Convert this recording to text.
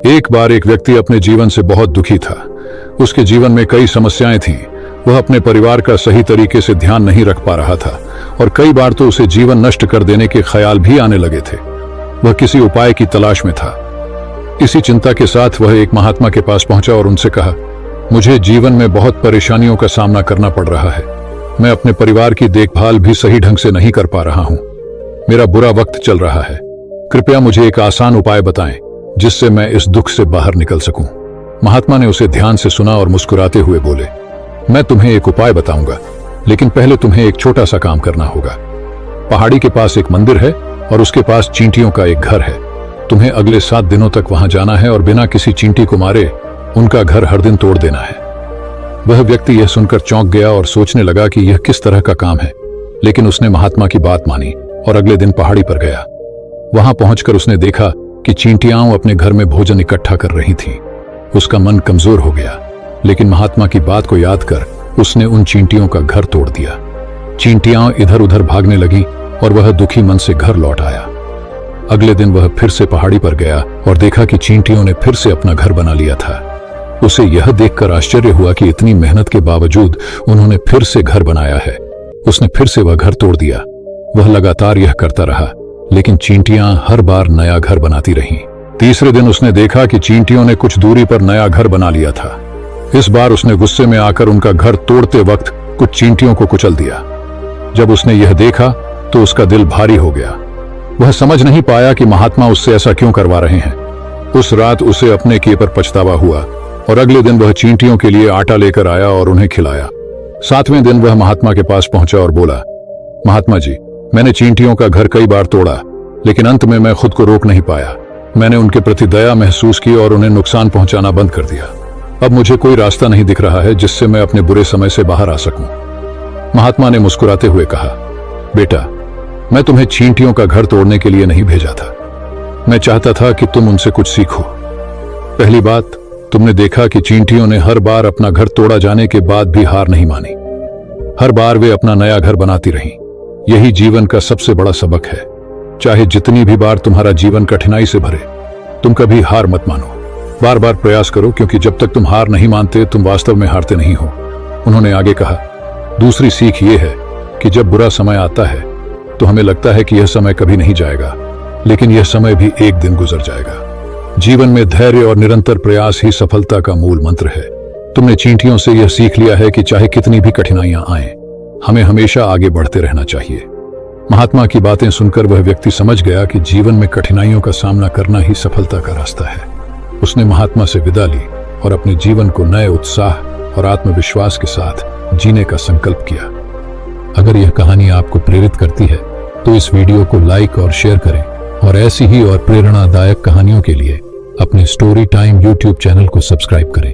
एक बार एक व्यक्ति अपने जीवन से बहुत दुखी था। उसके जीवन में कई समस्याएं थीं। वह अपने परिवार का सही तरीके से ध्यान नहीं रख पा रहा था और कई बार तो उसे जीवन नष्ट कर देने के ख्याल भी आने लगे थे। वह किसी उपाय की तलाश में था। इसी चिंता के साथ वह एक महात्मा के पास पहुंचा और उनसे कहा, मुझे जीवन में बहुत परेशानियों का सामना करना पड़ रहा है। मैं अपने परिवार की देखभाल भी सही ढंग से नहीं कर पा रहा हूं। मेरा बुरा वक्त चल रहा है। कृपया मुझे एक आसान उपाय बताएं जिससे मैं इस दुख से बाहर निकल सकूं। महात्मा ने उसे ध्यान से सुना और मुस्कुराते हुए बोले, मैं तुम्हें एक उपाय बताऊंगा, लेकिन पहले तुम्हें एक छोटा सा काम करना होगा। पहाड़ी के पास एक मंदिर है और उसके पास चींटियों का एक घर है। तुम्हें अगले 7 दिनों तक वहां जाना है और बिना किसी चींटी को मारे उनका घर हर दिन तोड़ देना है। वह व्यक्ति यह सुनकर चौंक गया और सोचने लगा कि यह किस तरह का काम है, लेकिन उसने महात्मा की बात मानी और अगले दिन पहाड़ी पर गया। वहां पहुंचकर उसने देखा कि चींटियां अपने घर में भोजन इकट्ठा कर रही थीं। उसका मन कमजोर हो गया, लेकिन महात्मा की बात को याद कर उसने उन चींटियों का घर तोड़ दिया। चींटियां इधर उधर भागने लगी और वह दुखी मन से घर लौट आया। अगले दिन वह फिर से पहाड़ी पर गया और देखा कि चींटियों ने फिर से अपना घर बना लिया था। उसे यह देखकर आश्चर्य हुआ कि इतनी मेहनत के बावजूद उन्होंने फिर से घर बनाया है। उसने फिर से वह घर तोड़ दिया। वह लगातार यह करता रहा, लेकिन चींटियां हर बार नया घर बनाती रहीं। तीसरे दिन उसने देखा कि चींटियों ने कुछ दूरी पर नया घर बना लिया था। इस बार उसने गुस्से में आकर उनका घर तोड़ते वक्त कुछ चींटियों को कुचल दिया। जब उसने यह देखा तो उसका दिल भारी हो गया। वह समझ नहीं पाया कि महात्मा उससे ऐसा क्यों करवा रहे हैं। उस रात उसे अपने किए पर पछतावा हुआ और अगले दिन वह चींटियों के लिए आटा लेकर आया और उन्हें खिलाया। 7वें दिन वह महात्मा के पास पहुंचा और बोला, महात्मा जी, मैंने चींटियों का घर कई बार तोड़ा, लेकिन अंत में मैं खुद को रोक नहीं पाया। मैंने उनके प्रति दया महसूस की और उन्हें नुकसान पहुंचाना बंद कर दिया। अब मुझे कोई रास्ता नहीं दिख रहा है जिससे मैं अपने बुरे समय से बाहर आ सकूं। महात्मा ने मुस्कुराते हुए कहा, बेटा, मैं तुम्हें चींटियों का घर तोड़ने के लिए नहीं भेजा था। मैं चाहता था कि तुम उनसे कुछ सीखो। पहली बात, तुमने देखा कि चींटियों ने हर बार अपना घर तोड़ा जाने के बाद भी हार नहीं मानी। हर बार वे अपना नया घर बनाती रहीं। यही जीवन का सबसे बड़ा सबक है। चाहे जितनी भी बार तुम्हारा जीवन कठिनाई से भरे, तुम कभी हार मत मानो। बार बार प्रयास करो, क्योंकि जब तक तुम हार नहीं मानते तुम वास्तव में हारते नहीं हो। उन्होंने आगे कहा, दूसरी सीख ये है कि जब बुरा समय आता है तो हमें लगता है कि यह समय कभी नहीं जाएगा, लेकिन यह समय भी एक दिन गुजर जाएगा। जीवन में धैर्य और निरंतर प्रयास ही सफलता का मूल मंत्र है। तुमने चींटियों से यह सीख लिया है कि चाहे कितनी भी कठिनाइयां आएं, हमें हमेशा आगे बढ़ते रहना चाहिए। महात्मा की बातें सुनकर वह व्यक्ति समझ गया कि जीवन में कठिनाइयों का सामना करना ही सफलता का रास्ता है। उसने महात्मा से विदा ली और अपने जीवन को नए उत्साह और आत्मविश्वास के साथ जीने का संकल्प किया। अगर यह कहानी आपको प्रेरित करती है तो इस वीडियो को लाइक और शेयर करें और ऐसी ही और प्रेरणादायक कहानियों के लिए अपने स्टोरी टाइम YouTube चैनल को सब्सक्राइब करें।